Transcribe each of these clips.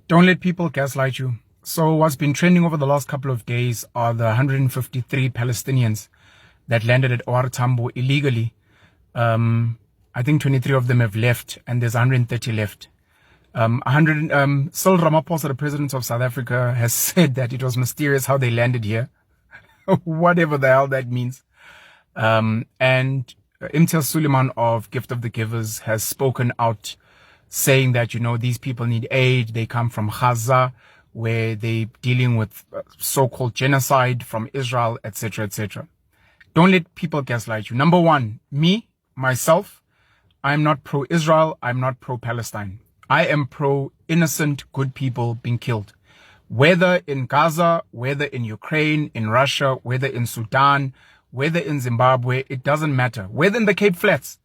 Don't let people gaslight you. So what's been trending over the last couple of days are the 153 Palestinians that landed at OR Tambo illegally. I think 23 of them have left and there's 130 left. Cyril Ramaphosa, the president of South Africa, has said that it was mysterious how they landed here. Whatever the hell that means. And Imtiaz Suleiman of Gift of the Givers has spoken out saying that, these people need aid. They come from Gaza, where they're dealing with so-called genocide from Israel, etc., etc. Don't let people gaslight you. Number one, myself, I'm not pro-Israel. I'm not pro-Palestine. I am pro-innocent, good people being killed. Whether in Gaza, whether in Ukraine, in Russia, whether in Sudan, whether in Zimbabwe, it doesn't matter. Whether in the Cape Flats.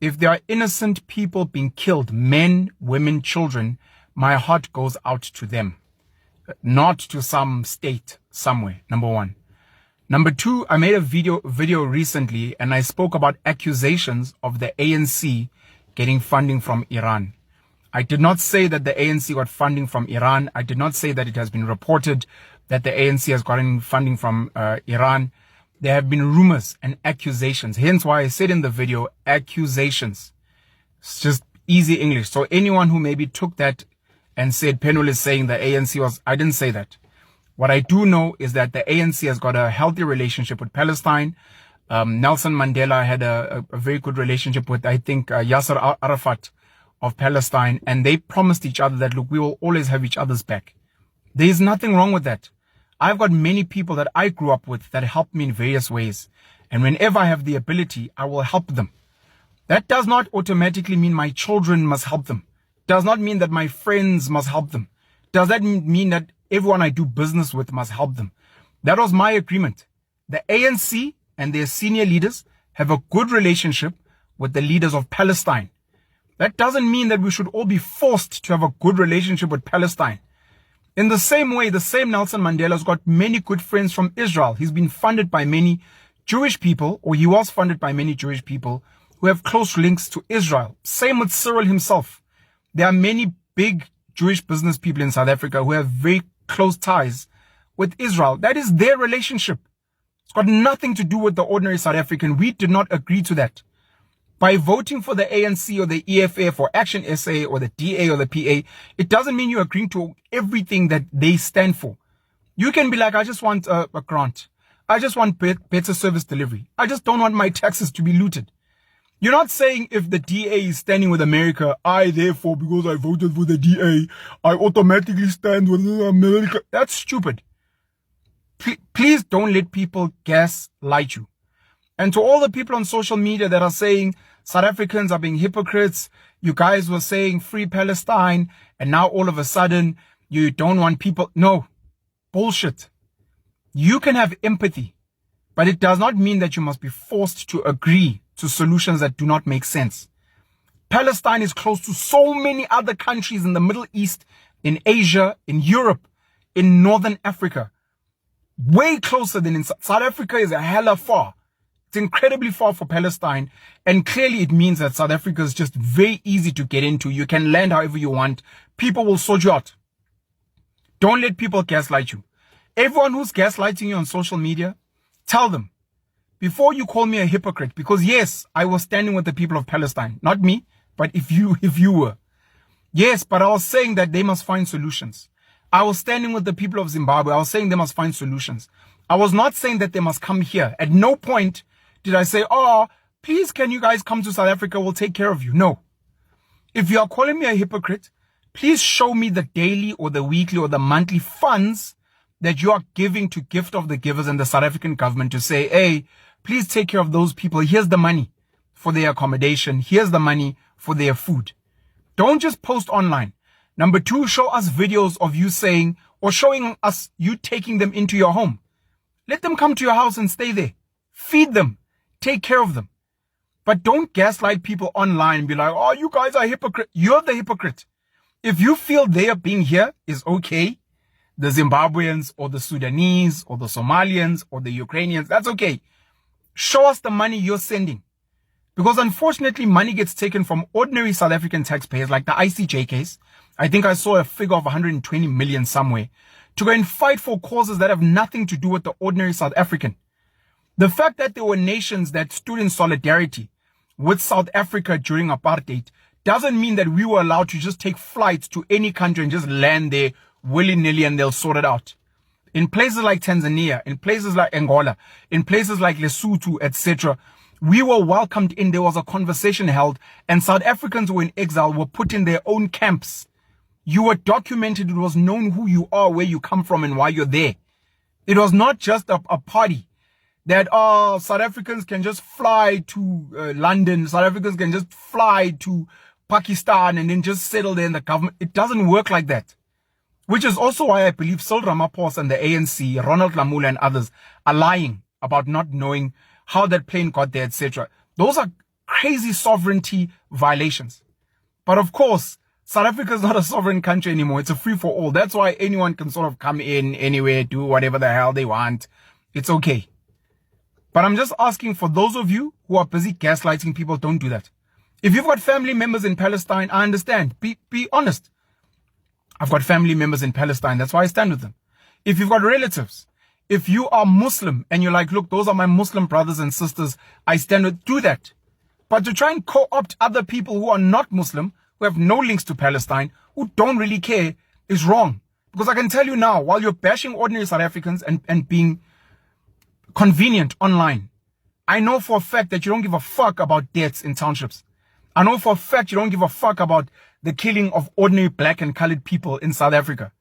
If there are innocent people being killed, men, women, children, my heart goes out to them. Not to some state somewhere, number one. Number two, I made a video recently and I spoke about accusations of the ANC getting funding from Iran. I did not say that the ANC got funding from Iran. I did not say that it has been reported that the ANC has gotten funding from Iran. There have been rumors and accusations. Hence why I said in the video, accusations. It's just easy English. So anyone who maybe took that and said Penul is saying the ANC was, I didn't say that. What I do know is that the ANC has got a healthy relationship with Palestine. Nelson Mandela had a very good relationship with, I think, Yasser Arafat of Palestine. And they promised each other that, look, we will always have each other's back. There is nothing wrong with that. I've got many people that I grew up with that help me in various ways. And whenever I have the ability, I will help them. That does not automatically mean my children must help them. Does not mean that my friends must help them. Does that mean that everyone I do business with must help them? That was my agreement. The ANC and their senior leaders have a good relationship with the leaders of Palestine. That doesn't mean that we should all be forced to have a good relationship with Palestine. In the same way, the same Nelson Mandela's got many good friends from Israel. He's been funded by many Jewish people, or he was funded by many Jewish people who have close links to Israel. Same with Cyril himself. There are many big Jewish business people in South Africa who have very close ties with Israel. That is their relationship. It's got nothing to do with the ordinary South African. We did not agree to that. By voting for the ANC or the EFF or Action SA or the DA or the PA, it doesn't mean you're agreeing to everything that they stand for. You can be like, I just want a grant. I just want better service delivery. I just don't want my taxes to be looted. You're not saying if the DA is standing with America, I therefore, because I voted for the DA, I automatically stand with America. That's stupid. Please don't let people gaslight you. And to all the people on social media that are saying South Africans are being hypocrites, you guys were saying free Palestine, and now all of a sudden you don't want people. No, bullshit. You can have empathy, but it does not mean that you must be forced to agree to solutions that do not make sense. Palestine is close to so many other countries in the Middle East, in Asia, in Europe, in Northern Africa. Way closer than in South Africa is a hella far. It's incredibly far for Palestine. And clearly it means that South Africa is just very easy to get into. You can land however you want. People will sort you out. Don't let people gaslight you. Everyone who's gaslighting you on social media, tell them, before you call me a hypocrite, because yes, I was standing with the people of Palestine. Not me, but if you were. Yes, but I was saying that they must find solutions. I was standing with the people of Zimbabwe. I was saying they must find solutions. I was not saying that they must come here. At no point did I say, oh, please can you guys come to South Africa? We'll take care of you. No. If you are calling me a hypocrite, please show me the daily or the weekly or the monthly funds that you are giving to Gift of the Givers and the South African government to say, hey, please take care of those people. Here's the money for their accommodation. Here's the money for their food. Don't just post online. Number two, show us videos of you saying or showing us you taking them into your home. Let them come to your house and stay there. Feed them. Take care of them. But don't gaslight people online and be like, oh, you guys are hypocrite. You're the hypocrite. If you feel their being here is okay, the Zimbabweans or the Sudanese or the Somalians or the Ukrainians, that's okay. Show us the money you're sending. Because unfortunately, money gets taken from ordinary South African taxpayers, like the ICJ case. I think I saw a figure of 120 million somewhere, to go and fight for causes that have nothing to do with the ordinary South African. The fact that there were nations that stood in solidarity with South Africa during apartheid doesn't mean that we were allowed to just take flights to any country and just land there willy-nilly and they'll sort it out. In places like Tanzania, in places like Angola, in places like Lesotho, etc., we were welcomed in. There was a conversation held, and South Africans who were in exile were put in their own camps. You were documented. It was known who you are, where you come from, and why you're there. It was not just a party that, South Africans can just fly to London. South Africans can just fly to Pakistan and then just settle there in the government. It doesn't work like that. Which is also why I believe Cyril Ramaphosa and the ANC, Ronald Lamola and others are lying about not knowing how that plane got there, etc. Those are crazy sovereignty violations. But of course, South Africa is not a sovereign country anymore. It's a free-for-all. That's why anyone can sort of come in anywhere, do whatever the hell they want. It's okay. But I'm just asking, for those of you who are busy gaslighting people, don't do that. If you've got family members in Palestine, I understand. Be honest. I've got family members in Palestine. That's why I stand with them. If you've got relatives, if you are Muslim and you're like, look, those are my Muslim brothers and sisters, I stand with, do that. But to try and co-opt other people who are not Muslim, who have no links to Palestine, who don't really care, is wrong. Because I can tell you now, while you're bashing ordinary South Africans and being convenient online, I know for a fact that you don't give a fuck about deaths in townships. I know for a fact you don't give a fuck about the killing of ordinary black and colored people in South Africa.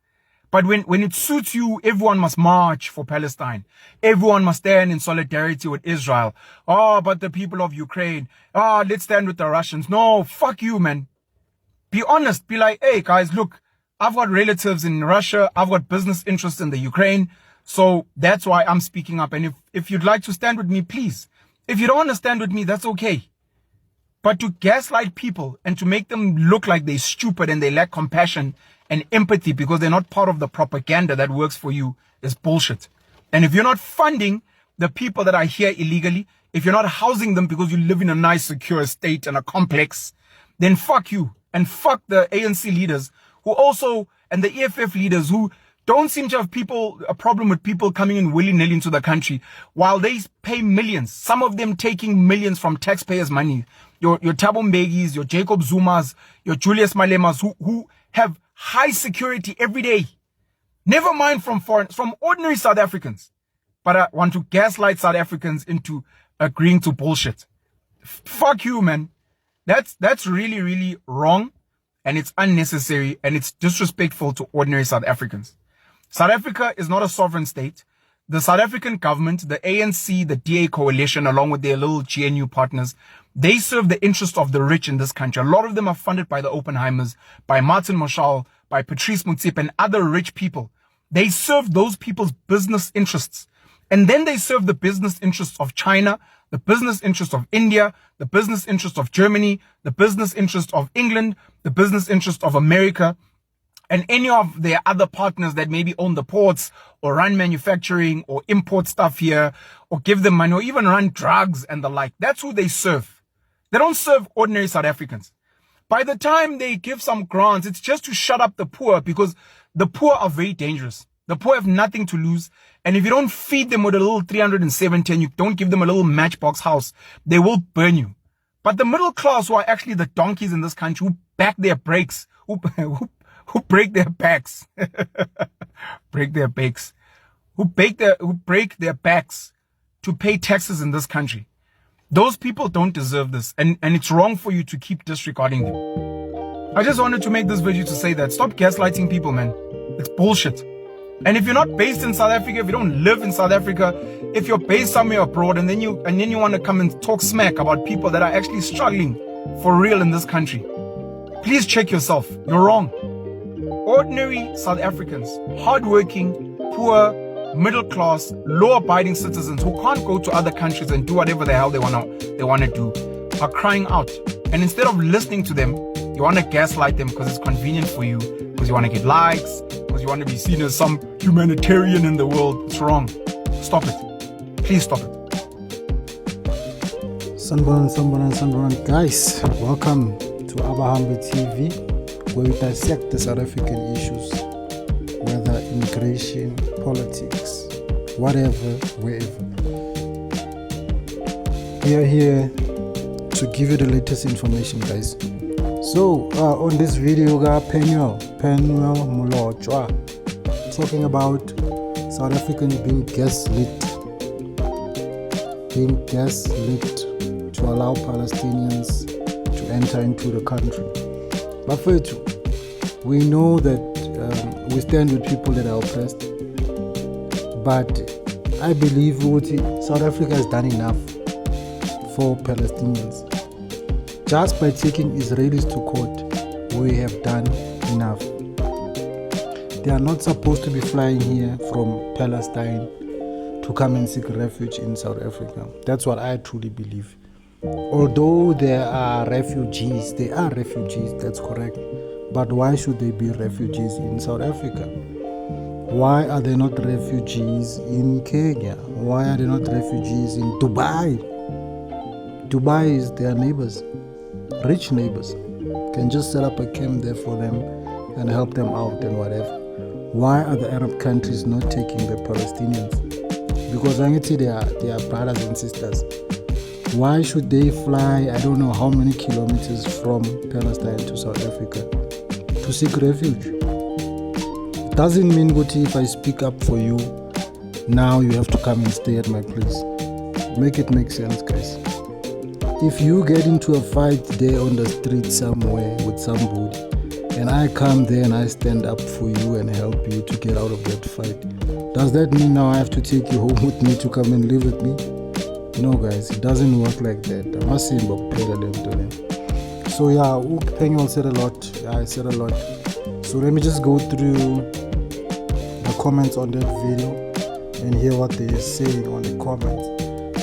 But when it suits you, everyone must march for Palestine. Everyone must stand in solidarity with Israel. Oh, but the people of Ukraine. Oh, let's stand with the Russians. No, fuck you, man. Be honest. Be like, hey, guys, look, I've got relatives in Russia. I've got business interests in the Ukraine. So that's why I'm speaking up. And if you'd like to stand with me, please. If you don't want to stand with me, that's okay. But to gaslight people and to make them look like they're stupid and they lack compassion and empathy because they're not part of the propaganda that works for you is bullshit. And if you're not funding the people that are here illegally, if you're not housing them because you live in a nice, secure state and a complex, then fuck you. And fuck the ANC leaders who also, and the EFF leaders who don't seem to have a problem with people coming in willy-nilly into the country while they pay millions, some of them taking millions from taxpayers' money. Your Thabo Mbekis, your Jacob Zumas, your Julius Malemas who have high security every day. Never mind from ordinary South Africans. But I want to gaslight South Africans into agreeing to bullshit. Fuck you, man. That's really, really wrong, and it's unnecessary, and it's disrespectful to ordinary South Africans. South Africa is not a sovereign state. The South African government, the ANC, the DA coalition, along with their little GNU partners, they serve the interest of the rich in this country. A lot of them are funded by the Oppenheimers, by Martin Marshall, by Patrice Motsepe, and other rich people. They serve those people's business interests. And then they serve the business interests of China, the business interests of India, the business interests of Germany, the business interests of England, the business interests of America, and any of their other partners that maybe own the ports or run manufacturing or import stuff here or give them money or even run drugs and the like. That's who they serve. They don't serve ordinary South Africans. By the time they give some grants, it's just to shut up the poor, because the poor are very dangerous. The poor have nothing to lose. And if you don't feed them with a little 370 and you don't give them a little matchbox house, they will burn you. But the middle class, who are actually the donkeys in this country, who back their brakes, who break their backs, break their backs, who break their backs to pay taxes in this country. Those people don't deserve this, and it's wrong for you to keep disregarding them. I just wanted to make this video to say that. Stop gaslighting people, man. It's bullshit. And if you're not based in South Africa, if you don't live in South Africa, if you're based somewhere abroad and then you want to come and talk smack about people that are actually struggling for real in this country, please check yourself. You're wrong. Ordinary South Africans, hardworking, poor, middle class, law-abiding citizens who can't go to other countries and do whatever the hell they wanna do, are crying out. And instead of listening to them, you want to gaslight them because it's convenient for you, because you want to get likes, because you want to be seen as some humanitarian in the world. It's wrong. Stop it. Please stop it. Sanbonan, guys, welcome to Abahambe TV, where we dissect the South African issues, whether immigration, politics, whatever, wherever. We are here to give you the latest information, guys. So, on this video, Penuel Mulojwa, talking about South Africans being gaslit to allow Palestinians to enter into the country. But first, we know that we stand with people that are oppressed. But I believe South Africa has done enough for Palestinians. Just by taking Israelis to court, we have done enough. They are not supposed to be flying here from Palestine to come and seek refuge in South Africa. That's what I truly believe. Although there are refugees, that's correct. But why should they be refugees in South Africa? Why are they not refugees in Kenya? Why are they not refugees in Dubai? Dubai is their neighbors, rich neighbors. Can just set up a camp there for them and help them out and whatever. Why are the Arab countries not taking the Palestinians? Because I can see they are brothers and sisters. Why should they fly, I don't know how many kilometers from Palestine to South Africa to seek refuge? It doesn't mean, Guti, if I speak up for you, now you have to come and stay at my place. Make it make sense, guys. If you get into a fight there on the street somewhere with somebody, and I come there and I stand up for you and help you to get out of that fight, does that mean now I have to take you home with me to come and live with me? No, guys, it doesn't work like that. I must say, so yeah, Penuel said a lot. I said a lot. So let me just go through the comments on that video and hear what they're saying on the comments.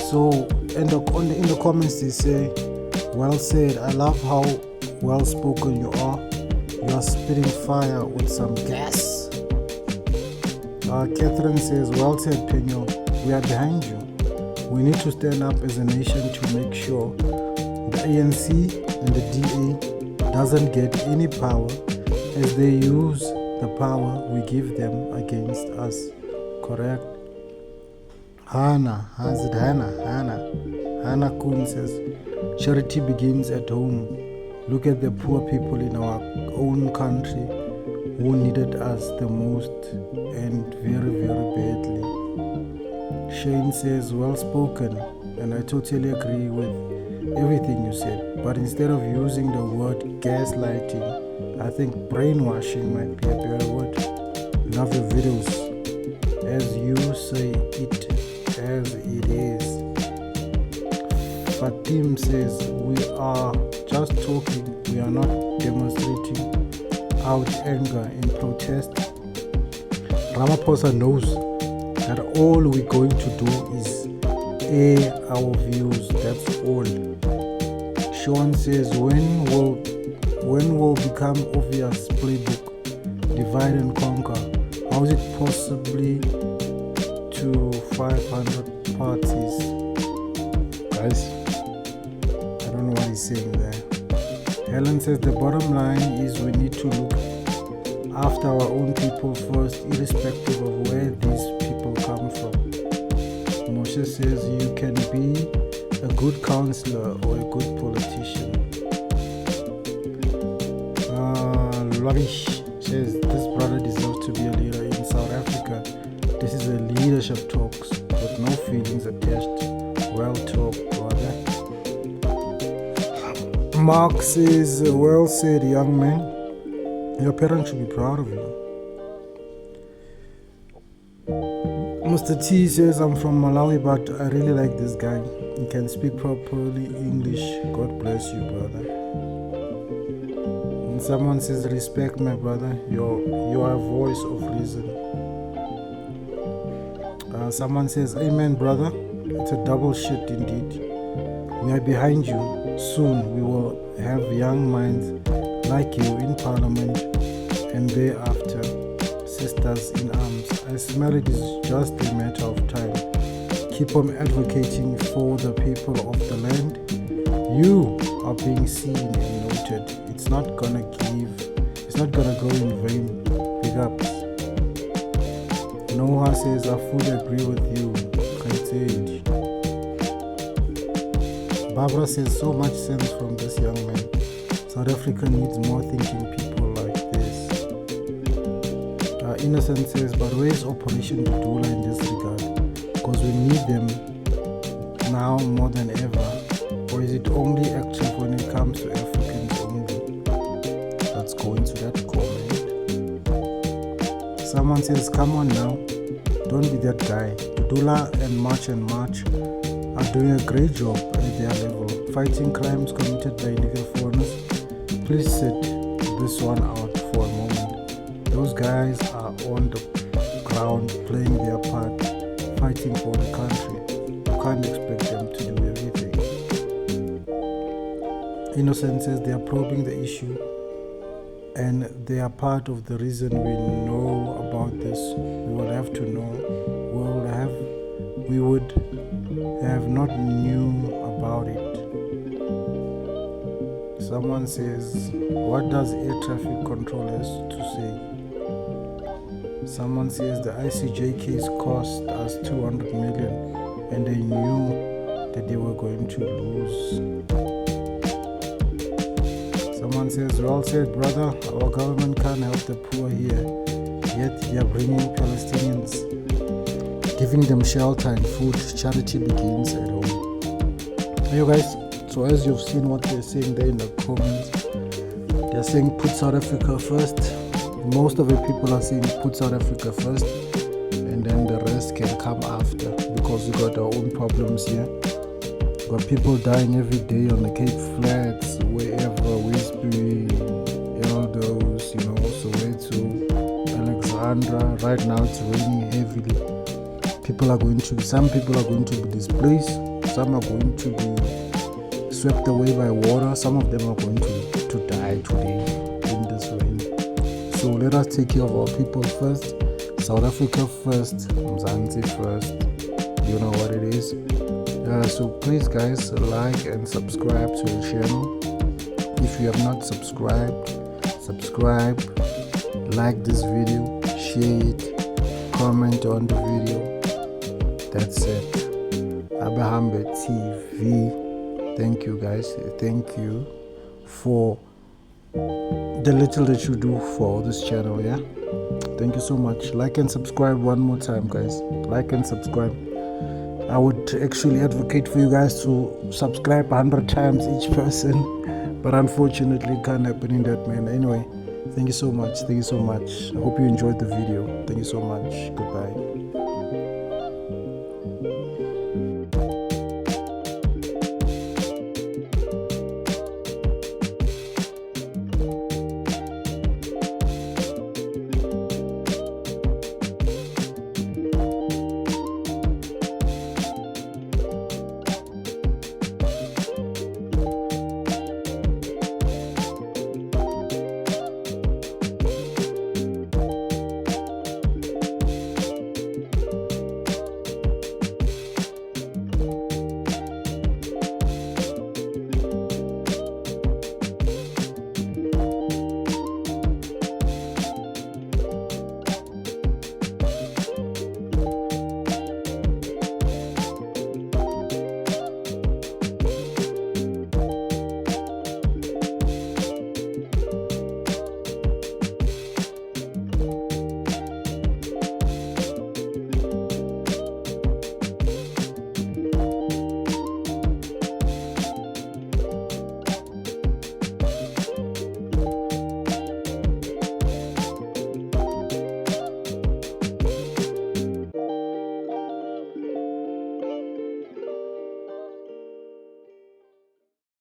So in the comments they say, well said. I love how well spoken you are. You are spitting fire with some gas. Catherine says, well said, Penuel. We are behind you. We need to stand up as a nation to make sure the ANC and the DA doesn't get any power as they use the power we give them against us. Correct? Hannah Kun says, charity begins at home. Look at the poor people in our own country who needed us the most and very, very badly. Shane says, well spoken, and I totally agree with everything you said. But instead of using the word gaslighting, I think brainwashing might be a better word. Love your videos. As you say it as it is. Fatim says, we are just talking, we are not demonstrating out anger in protest. Ramaphosa knows that all we're going to do is air our views, that's all. Sean says, when will become obvious playbook, divide and conquer? How is it possibly to 500 parties? Guys, I don't know what he's saying there. Helen says, the bottom line is we need to look after our own people first, irrespective of where these people come from. Moshe says, you can be a good counselor or a good politician. Lavish says, this brother deserves to be a leader in South Africa. This is a leadership talks with no feelings attached. Well talked, brother. Mark says, well said, young man. Your parents should be proud of you. Mr. T says, I'm from Malawi, but I really like this guy. He can speak properly English. God bless you, brother. And someone says, respect, my brother. You are a voice of reason. Someone says, amen, brother. It's a double shit indeed. We are behind you. Soon we will have young minds like you in parliament, and thereafter sisters in arms. I smell it is just a matter of time. Keep on advocating for the people of the land You are being seen and noted. It's not gonna go in vain. Big ups. Noah says, I fully agree with you. Barbara says, so much sense from this young man. South Africa needs more thinking people like this. Innocent says, but where is Operation Dudula in this regard? Because we need them now more than ever. Or is it only active when it comes to Africans only? Let's go into that comment. Someone says, come on now, don't be that guy. Dudula and March are doing a great job at their level, fighting crimes committed by illegal foreigners. Please sit this one out for a moment. Those guys are on the ground playing their part, fighting for the country. You can't expect them to do everything. Innocent says they are probing the issue and they are part of the reason we know about this. We will have to know. We would have not knew about it. Someone says, what does air traffic control has to say? Someone says the ICJ case cost us 200 million and they knew that they were going to lose. Someone says, well said, brother, our government can't help the poor here, yet they are bringing Palestinians, giving them shelter and food. Charity begins at home. Hey, you guys, so as you've seen what they're saying there in the comments, they're saying put South Africa first. Most of the people are saying put South Africa first and then the rest can come after, because we got our own problems here. We got people dying every day on the Cape Flats, wherever, Westbury, Eldos, Soweto, Alexandra. Right now it's raining heavily. Some people are going to be displaced, some are going to be swept away by water, some of them are going to die today in this rain. So let us take care of our people first, South Africa first, Mzansi first, you know what it is. So please guys, like and subscribe to the channel. If you have not subscribed, subscribe, like this video, share it, comment on the video. That's it. Abahambe TV. Thank you guys. Thank you for the little that you do for this channel. Yeah. Thank you so much. Like and subscribe one more time, guys. Like and subscribe. I would actually advocate for you guys to subscribe 100 times each person, but unfortunately it can't happen in that manner. Anyway, thank you so much. Thank you so much. I hope you enjoyed the video. Thank you so much. Goodbye.